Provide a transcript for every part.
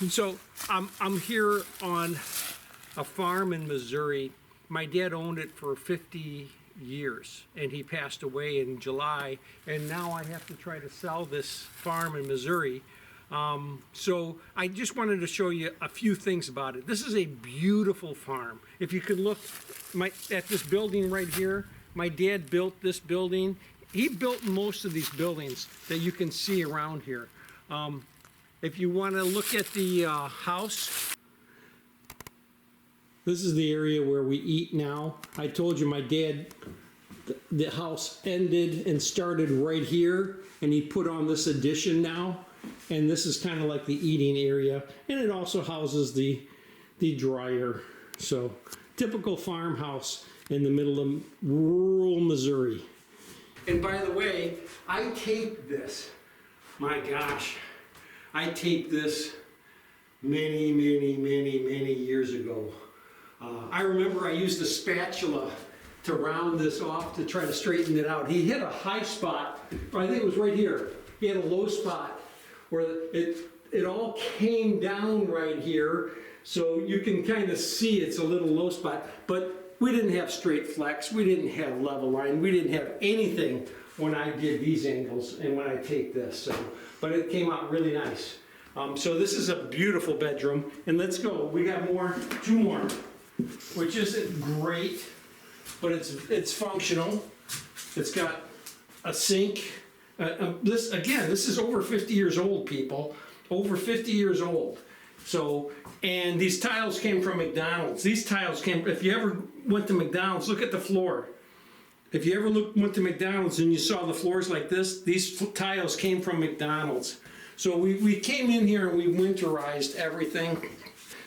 So I'm here on a farm in Missouri. My dad owned it for 50 years and he passed away in July, and now I have to try to sell this farm in Missouri. So I just wanted to show you a few things about it. This is a beautiful farm. If you could look at this building right here, my dad built this building. He built most of these buildings that you can see around here. If you want to look at the house, this is the area where we eat now. I told you my dad, the house ended and started right here, and he put on this addition now. And this is kind of like the eating area, and it also houses the dryer. So typical farmhouse in the middle of rural Missouri. And by the way, I taped this. My gosh, I taped this many years ago. I remember I used a spatula to round this off to try to straighten it out. He hit a high spot, I think it was right here. He had a low spot where it all came down right here, so you can kind of see it's a little low spot, but we didn't have straight flex, we didn't have level line, we didn't have anything when I did these angles and when I taped this, so, but it came out really nice. So this is a beautiful bedroom, and let's go, we got two more, which isn't great, but it's functional. It's got a sink. This is over 50 years old, people. Over 50 years old. So, and these tiles came from McDonald's. These tiles came, if you ever went to McDonald's, look at the floor. If you ever went to McDonald's and you saw the floors like this, these tiles came from McDonald's. So we came in here and we winterized everything.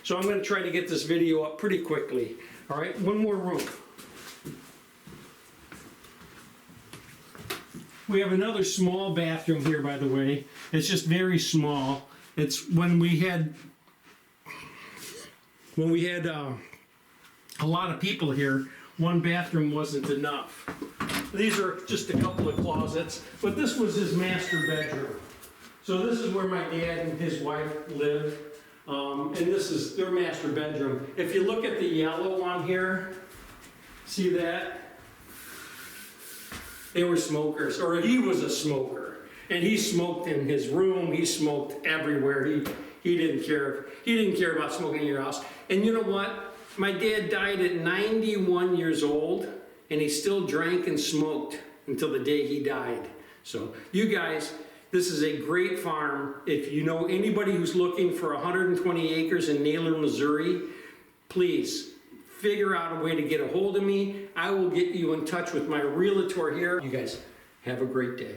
So I'm going to try to get this video up pretty quickly. All right, one more room. We have another small bathroom here, by the way. It's just very small. It's when we had a lot of people here, one bathroom wasn't enough. These are just a couple of closets, but this was his master bedroom. So this is where my dad and his wife lived, and this is their master bedroom. If you look at the yellow on here, see that? They were smokers, or he was a smoker, and he smoked in his room. He smoked everywhere. He didn't care. He didn't care about smoking in your house. And you know what? My dad died at 91 years old, and he still drank and smoked until the day he died. So you guys, this is a great farm. If you know anybody who's looking for 120 acres in Naylor, Missouri, please figure out a way to get a hold of me. I will get you in touch with my realtor here. You guys have a great day.